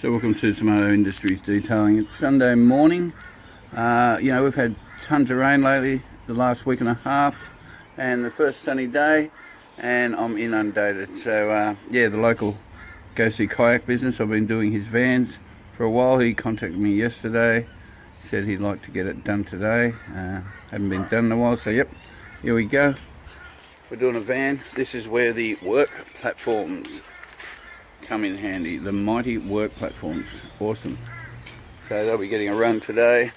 So welcome to Tomato Industries Detailing. It's Sunday morning. We've had tons of rain lately, the last week and a half, and the first sunny day, and I'm inundated. So the local go-see kayak business, I've been doing his vans for a while. He contacted me yesterday, said he'd like to get it done today. Hadn't been done in a while, so yep, here we go. We're doing a van. This is where the work platforms come in handy, the mighty work platforms. Awesome. So they'll be getting a run today.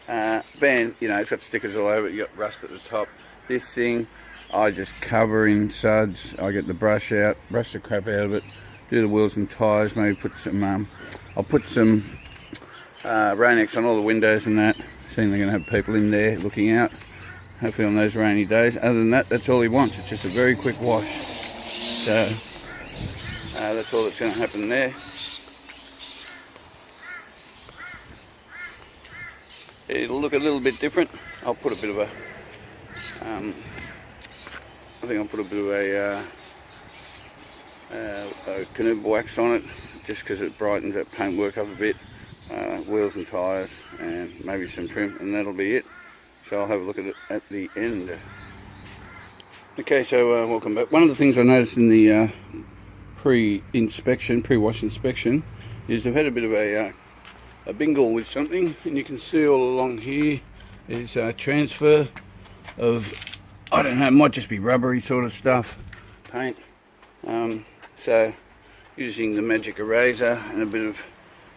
Van, it's got stickers all over it, you got rust at the top. This thing I just cover in suds. I get the brush out, brush the crap out of it, do the wheels and tyres, maybe put some I'll put some Rain-X on all the windows and that, seeing they're going to have people in there looking out, hopefully on those rainy days. Other than that, that's all he wants. It's just a very quick wash. So that's all that's going to happen there. It'll look a little bit different. I'll put a bit of a, I think I'll put a bit of a canoe wax on it, just because it brightens that paintwork up a bit. Wheels and tyres, and maybe some trim, and that'll be it. So I'll have a look at it at the end. Okay, so welcome back. One of the things I noticed in the pre-wash inspection, is they've had a bit of a bingle with something, and you can see all along here is a transfer of, I don't know, it might just be rubbery sort of stuff, paint. So using the magic eraser and a bit of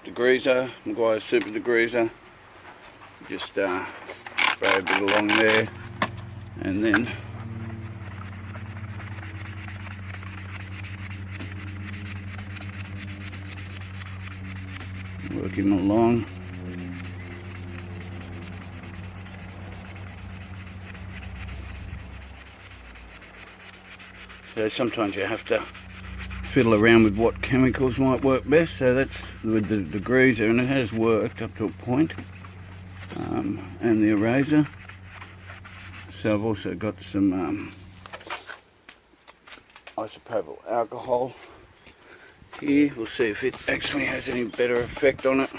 degreaser, Meguiar's super degreaser, just spray a bit along there, and then work him along. So sometimes you have to fiddle around with what chemicals might work best. So that's with the degreaser, and it has worked up to a point, and the eraser. So I've also got some isopropyl alcohol here. We'll see if it actually has any better effect on it.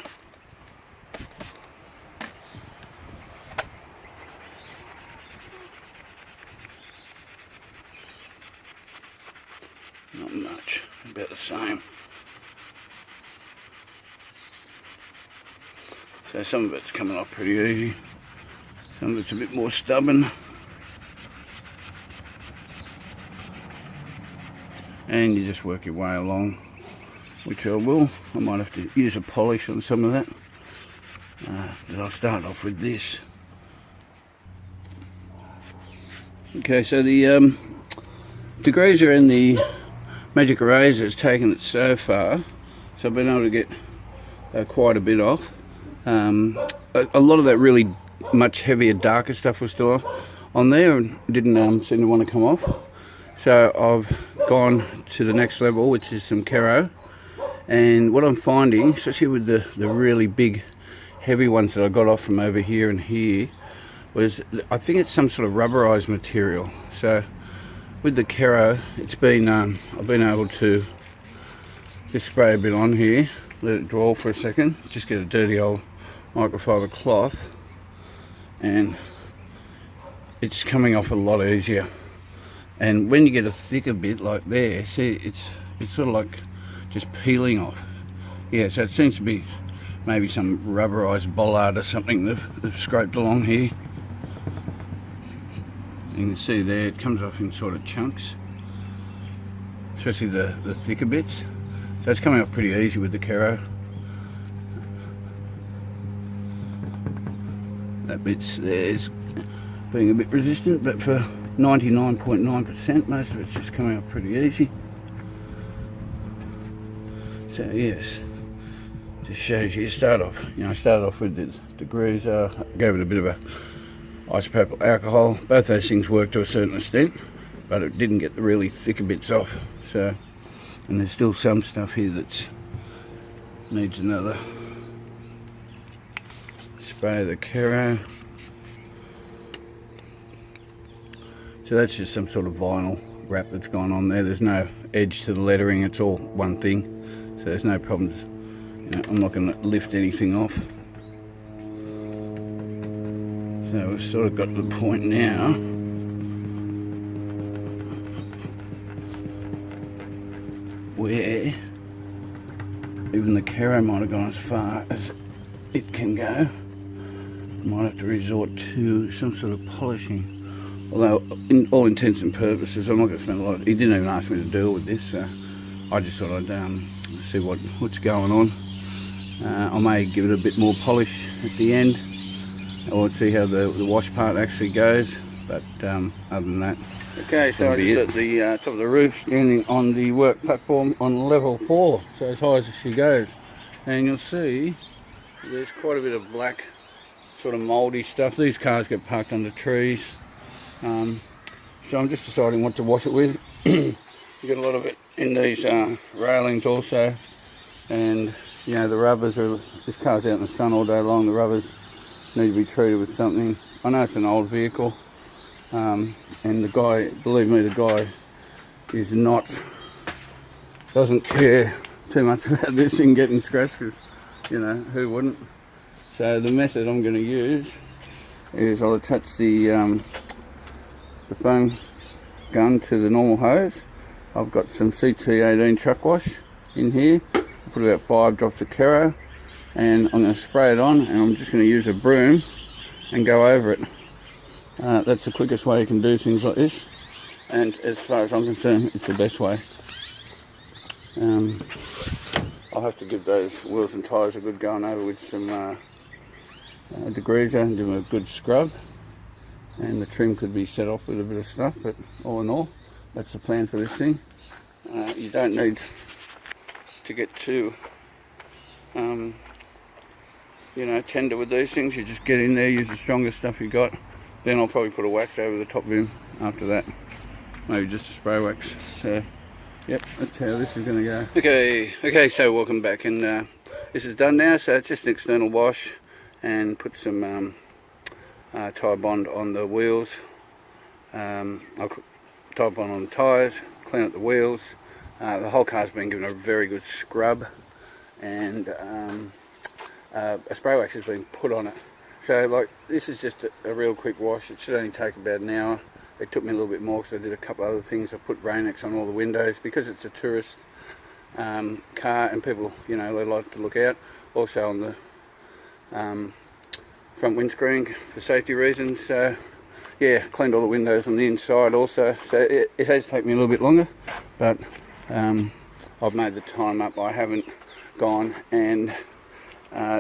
Not much, about the same. So some of it's coming off pretty easy, some of it's a bit more stubborn. And you just work your way along, which I will. I might have to use a polish on some of that, but I'll start off with this. Okay, so the degreaser and the magic eraser has taken it so far, so I've been able to get quite a bit off. A lot of that really much heavier, darker stuff was still on there and didn't seem to want to come off. So I've gone to the next level, which is some Kero. And what I'm finding, especially with the really big heavy ones that I got off from over here and here, was I think it's some sort of rubberized material. So with the Kero, it's been I've been able to just spray a bit on here, let it draw for a second, just get a dirty old microfiber cloth, and it's coming off a lot easier. And when you get a thicker bit like there, see, it's sort of like just peeling off. Yeah, so it seems to be maybe some rubberized bollard or something they've scraped along here. You can see there it comes off in sort of chunks, especially the thicker bits. So it's coming off pretty easy with the Kero. That bit's there is being a bit resistant, but for 99.9%, most of it's just coming up pretty easy. So yes, just shows you start off. I started off with the degreaser, gave it a bit of a isopropyl alcohol. Both those things work to a certain extent, but it didn't get the really thicker bits off. So, and there's still some stuff here that needs another spray of the Kero. So that's just some sort of vinyl wrap that's gone on there. There's no edge to the lettering, it's all one thing. So there's no problems You know, I'm not going to lift anything off. So we've sort of got to the point now where even the Caro might have gone as far as it can go. Might have to resort to some sort of polishing. Although, in all intents and purposes, I'm not going to spend a lot. He didn't even ask me to deal with this, so I just thought I'd see what's going on. I may give it a bit more polish at the end, or see how the wash part actually goes. But other than that, okay. So I'm just at the top of the roof, standing on the work platform on level 4, so as high as she goes, and you'll see there's quite a bit of black, sort of mouldy stuff. These cars get parked under trees. So I'm just deciding what to wash it with. You get a lot of it in these railings also, and you know, the rubbers are, this car's out in the sun all day long, the rubbers need to be treated with something. I know it's an old vehicle, and the guy, believe me, the guy is doesn't care too much about this thing getting scratched, because, you know, who wouldn't? So the method I'm going to use is I'll attach the foam gun to the normal hose. I've got some CT18 truck wash in here. I put about 5 drops of Caro, and I'm going to spray it on, and I'm just going to use a broom and go over it. That's the quickest way you can do things like this, and as far as I'm concerned, it's the best way. I'll have to give those wheels and tyres a good going over with some degreaser and give them a good scrub. And the trim could be set off with a bit of stuff, but all in all, that's the plan for this thing. You don't need to get too, you know, tender with these things. You just get in there, use the strongest stuff you got. Then I'll probably put a wax over the top boom after that. Maybe just a spray wax. So, yep, that's how this is going to go. Okay, so welcome back, and this is done now. So it's just an external wash, and put some tie bond on the wheels. I'll tie bond on the tyres, clean up the wheels. The whole car's been given a very good scrub, and a spray wax has been put on it. So like, this is just a real quick wash. It should only take about an hour. It took me a little bit more because I did a couple other things. I put Rain-X on all the windows because it's a tourist car, and people, you know, they like to look out. Also on the front windscreen for safety reasons. So yeah, cleaned all the windows on the inside also. So it has taken me a little bit longer, but I've made the time up. I haven't gone and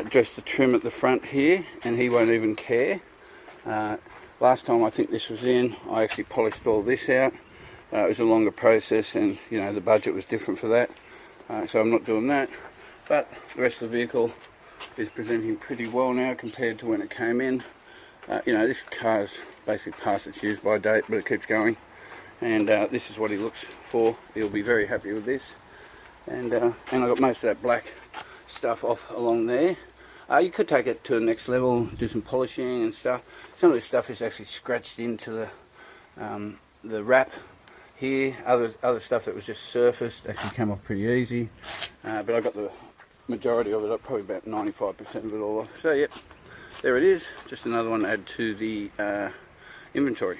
dressed the trim at the front here, and he won't even care. Last time I think this was in, I actually polished all this out. It was a longer process, and you know, the budget was different for that, so I'm not doing that. But the rest of the vehicle is presenting pretty well now compared to when it came in. You know, this car's basically past its use by date, but it keeps going, and this is what he looks for. He'll be very happy with this. And I got most of that black stuff off along there. You could take it to the next level, do some polishing and stuff. Some of this stuff is actually scratched into the wrap here. Other stuff that was just surfaced actually came off pretty easy, but I got the majority of it up, probably about 95% of it all off. So yep, there it is, just another one to add to the inventory.